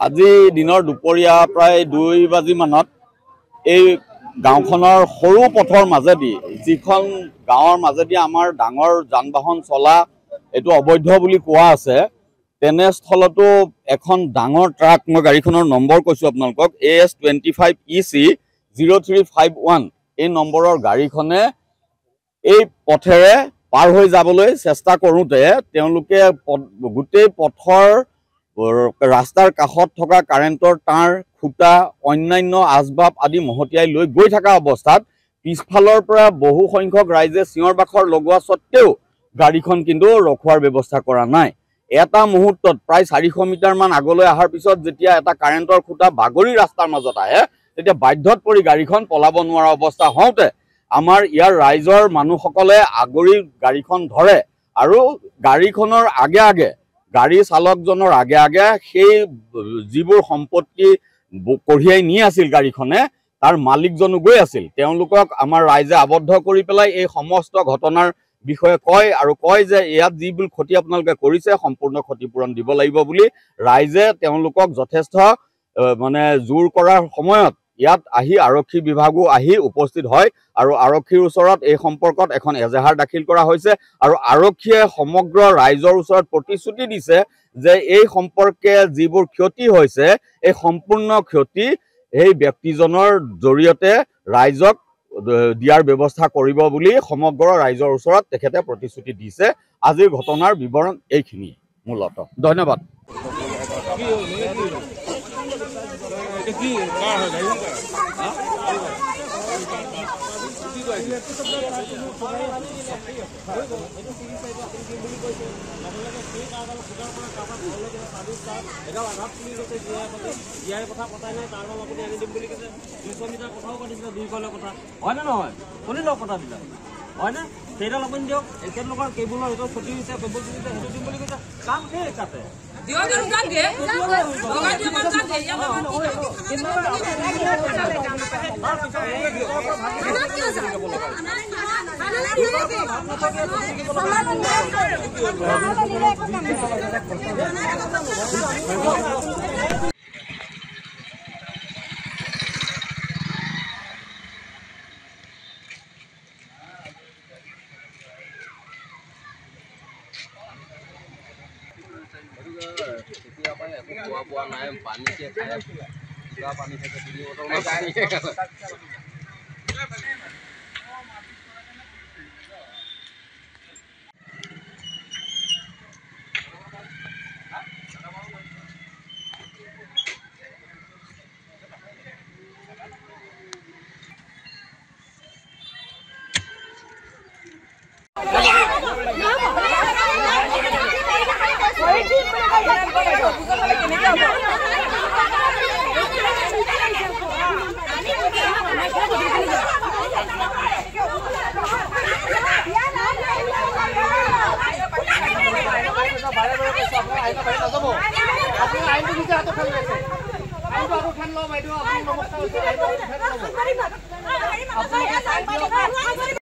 আজি দিনৰ দুপৰীয়া প্ৰায় 2 বাজি মানত এই গাঁওখনৰ সৰু পথৰ মাজেদি যিখন গাঁৱৰ মাজেদি আমাৰ ডাঙৰ যান-বাহন চলা এটো অবৈধ বুলি কোৱা আছে তেনেস্থলতো এখন ডাঙৰ ট্ৰাক মই গাড়ীখনৰ নম্বৰ কৈছো আপোনালোকক AS25EC 0351 এই নম্বৰৰ গাড়ীখনে এই পথেৰে পাৰ হৈ যাবলৈ চেষ্টা কৰোতে তেওঁলোকে গোটেই পথৰ ৰাস্তাৰ কাষত থকা কাৰেন্টৰ তাঁৰ খুঁটা অন্যান্য আজবাব আদি মহতিয়াই লৈ গৈ থকা অৱস্থাত পিছফালৰ পৰা বহু সংখ্যক ৰাইজে চিঞৰ বাখৰ লগোৱা সত্ত্বেও গাড়ীখন কিন্তু ৰখোৱাৰ ব্যৱস্থা কৰা নাই। এটা মুহূৰ্তত প্ৰায় 400 মিটাৰ মান আগলৈ অহাৰ পিছত যেতিয়া এটা কাৰেন্টৰ খুঁটা বাগৰি ৰাস্তাৰ মাজত আহে তেতিয়া বাধ্যত পৰি গাড়ীখন পলাব নোৱাৰা অৱস্থা হওঁতে আমাৰ ইয়াৰ ৰাইজৰ মানুহসকলে আগৰি গাড়ীখন ধৰে আৰু গাড়ীখনৰ আগে আগে গাড়ী চালকজনৰ আগে আগে সেই যিবোৰ সম্পত্তি কঢ়িয়াই নি আছিল গাড়ীখনে তাৰ মালিকজনো গৈ আছিল তেওঁলোকক আমাৰ ৰাইজে আবদ্ধ কৰি পেলাই এই সমস্ত ঘটনাৰ বিষয়ে কয় আৰু কয় যে ইয়াত যিবোৰ ক্ষতি আপোনালোকে কৰিছে সম্পূৰ্ণ ক্ষতিপূৰণ দিব লাগিব বুলি ৰাইজে তেওঁলোকক যথেষ্ট মানে জোৰ কৰাৰ সময়ত ইয়াত আহি আৰক্ষী বিভাগো আহি উপস্থিত হয় আৰু আৰক্ষীৰ ওচৰত এই সম্পৰ্কত এখন এজাহাৰ দাখিল কৰা হৈছে আৰু আৰক্ষীয়ে সমগ্ৰ ৰাইজৰ ওচৰত প্ৰতিশ্ৰুতি দিছে যে এই সম্পৰ্কে যিবোৰ ক্ষতি হৈছে এই সম্পূৰ্ণ ক্ষতি এই ব্যক্তিজনৰ জৰিয়তে ৰাইজক দিয়াৰ ব্যৱস্থা কৰিব বুলি সমগ্ৰ ৰাইজৰ ওচৰত তেখেতে প্ৰতিশ্ৰুতি দিছে। আজিৰ ঘটনাৰ বিৱৰণ এইখিনি মূলত। ধন্যবাদ। সেইডাল আপুনি দিয়ক এখেতলোকৰ কেবুলৰ সেইটো ক্ষতি হৈছে কেবুল সেইটো দিম বুলি কৈছে কাম সেই কাটে